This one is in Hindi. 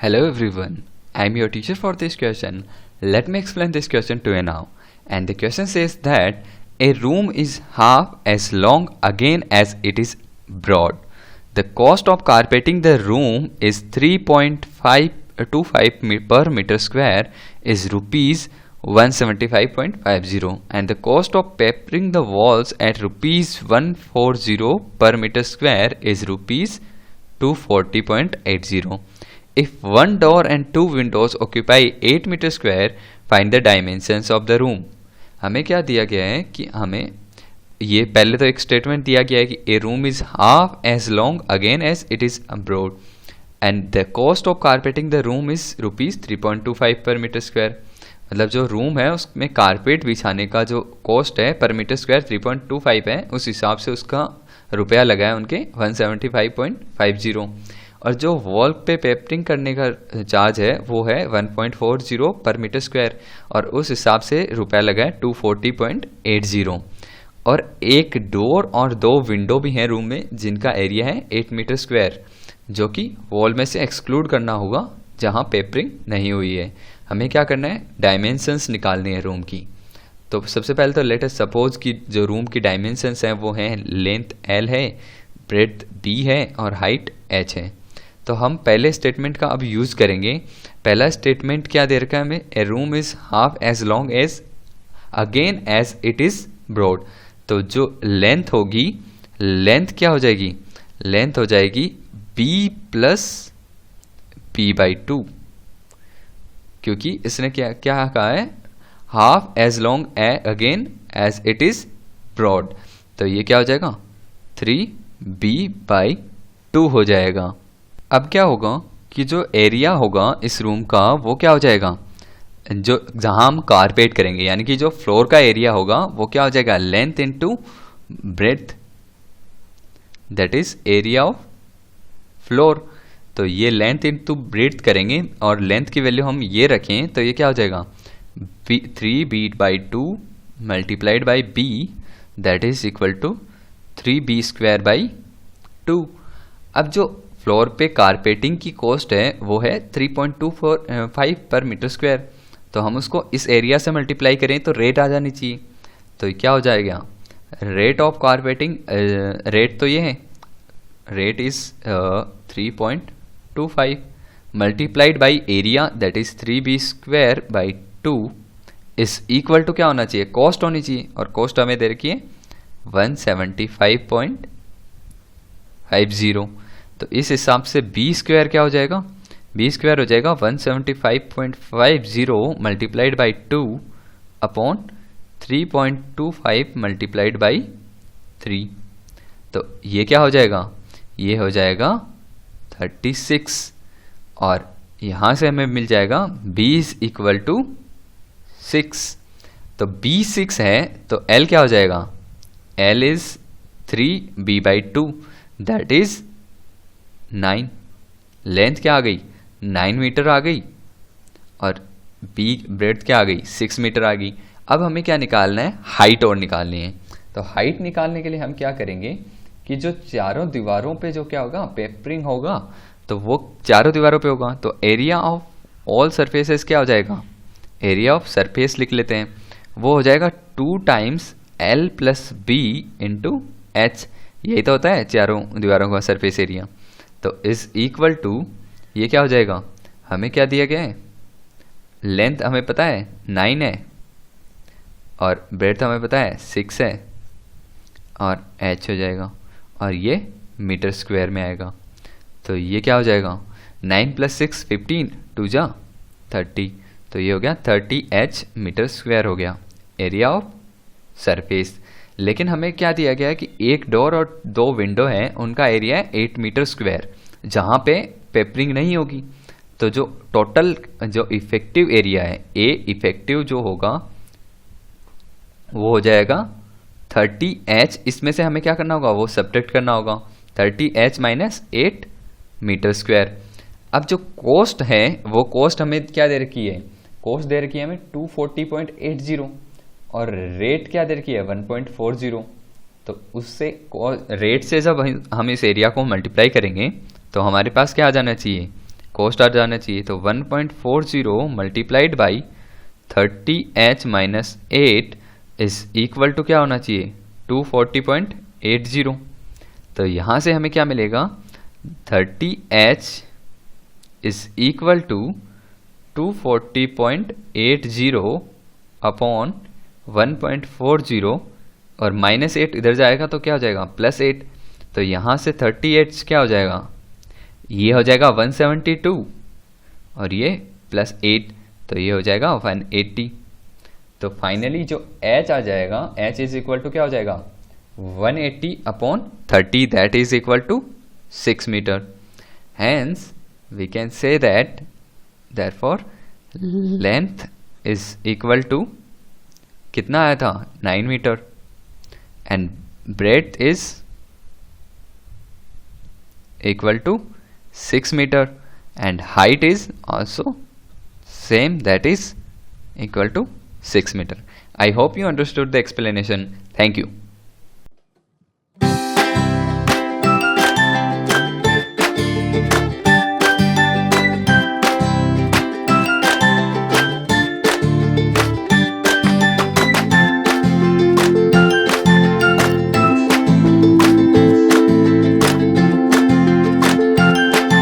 Hello everyone, I am your teacher for this question. Let me explain this question to you now. And the question says that a room is half as long again as it is broad. The cost of carpeting the room is 3.525 per meter square is rupees 175.50 and the cost of papering the walls at rupees 140 per meter square is rupees 240.80. If one door and two windows occupy 8 meter square, find the dimensions of the room. हमें क्या दिया गया है कि हमें ये पहले तो एक स्टेटमेंट दिया गया है कि a room is half as long again as it is broad and the cost of carpeting the room is rupees 3.25 per metre square. मतलब जो रूम है उसमें कारपेट बिछाने का जो कॉस्ट है पर मीटर स्क्वायर 3.25 है, उस हिसाब से उसका रुपया लगा है उनके 175.50 और जो वॉल पे पेपरिंग करने का चार्ज है वो है 1.40 पर मीटर स्क्वायर और उस हिसाब से रुपया लगा है 240.80 और एक डोर और दो विंडो भी हैं रूम में जिनका एरिया है 8 मीटर स्क्वायर जो कि वॉल में से एक्सक्लूड करना होगा जहां पेपरिंग नहीं हुई है. हमें क्या करना है, डायमेंशंस निकालनी है रूम की. तो सबसे पहले तो लेट अस सपोज कि जो रूम की डायमेंशंस हैं वो हैं लेंथ L है, ब्रेड्थ B है और हाइट H है. तो हम पहले स्टेटमेंट का अब यूज़ करेंगे. पहला स्टेटमेंट क्या दे रखा है हमें, a room is half as long as again as it is broad. तो जो लेंथ होगी, लेंथ क्या हो जाएगी, लेंथ हो जाएगी b प्लस p/2 क्योंकि इसने क्या क्या कहा है, half as long again as it is broad. तो ये क्या हो जाएगा 3b/2 हो जाएगा. अब क्या होगा कि जो एरिया होगा इस रूम का वो क्या हो जाएगा, जो जहां हम कारपेट करेंगे यानी कि जो फ्लोर का एरिया होगा वो क्या हो जाएगा, length into breadth that is area of floor. तो ये लेंथ इनटू ब्रेड्थ करेंगे और लेंथ की वैल्यू हम ये रखें तो ये क्या हो जाएगा 3b/2 multiplied by b that is equal to 3b²/2. अब जो फ्लोर पे कारपेटिंग की कॉस्ट है वो है 3.25 पर मीटर स्क्वायर. तो हम उसको इस एरिया से मल्टीप्लाई करें तो रेट आ जानी चाहिए. तो क्या हो जाएगा, रेट ऑफ कारपेटिंग, रेट तो ये है, rate is 3.25 multiplied by area that is 3b²/2 is equal to क्या होना चाहिए, कॉस्ट होनी चाहिए और कॉस्ट हमें दे रखी है 175.50. तो इस हिसाब से b² क्या हो जाएगा, b² हो जाएगा 175.50 multiplied by 2 upon 3.25 multiplied by 3. तो ये क्या हो जाएगा, ये हो जाएगा 36 और यहां से हमें मिल जाएगा b इज इक्वल टू 6. तो b 6 है तो l क्या हो जाएगा, l is 3b/2 that is 9. Length क्या आ गई 9 मीटर आ गई और b ब्रेड्थ क्या आ गई 6 मीटर आ गई. अब हमें क्या निकालना है, हाइट और निकालनी है. तो हाइट निकालने के लिए हम क्या करेंगे कि जो चारों दीवारों पे जो क्या होगा पेपरिंग होगा तो वो चारों दीवारों पे होगा. तो एरिया ऑफ ऑल सरफेसेस क्या हो जाएगा, एरिया ऑफ सरफेस लिख लेते हैं, वो हो जाएगा 2 times L plus B into H. यही तो होता है चारों दीवारों का सरफेस एरिया. तो इज इक्वल टू ये क्या हो जाएगा, हमें क्या दिया गया है, लेंथ हमें पता है 9 है और ब्रेड्थ हमें पता है 6 है और h हो जाएगा और ये मीटर स्क्वायर में आएगा. तो ये क्या हो जाएगा 9 + 6 15 2 जा 30. तो ये हो गया 30h मीटर स्क्वायर हो गया एरिया ऑफ सरफेस. लेकिन हमें क्या दिया गया है कि एक डोर और दो विंडो है उनका एरिया है 8 मीटर स्क्वायर जहां पे पेपरिंग नहीं होगी. तो जो टोटल जो इफेक्टिव एरिया है ए इफेक्टिव जो होगा वो हो जाएगा 30h. इसमें से हमें क्या करना होगा, वो सब्ट्रैक्ट करना होगा 30h - 8 मीटर स्क्वायर. अब जो कॉस्ट है वो कॉस्ट हमें क्या दे रखी है, कॉस्ट दे रखी है हमें 240.80 और रेट क्या दे रखी है 1.40. तो उससे रेट से जब हम इस एरिया को मल्टीप्लाई करेंगे तो हमारे पास क्या आ जाना चाहिए कोस्ट आ जाना चाहिए। तो 1.40 multiplied by 30h minus 8 is equal to क्या होना चाहिए, 240.80। तो यहाँ से हमें क्या मिलेगा, 30h is equal to 240.80 upon 1.40 और माइनस 8 इधर जाएगा तो क्या हो जाएगा, +8। तो यहाँ से 38 क्या हो जाएगा, ये हो जाएगा 172 और ये +8 तो ये हो जाएगा 180। तो फाइनली जो h आ जाएगा, h इज इक्वल टू क्या हो जाएगा, 180 upon 30 that is equal to 6 metre. Hence we can say that therefore length is equal to कितना आया था, 9 metre and breadth is equal to 6 meter and height is also same, that is equal to 6 meter. I hope you understood the explanation. Thank you.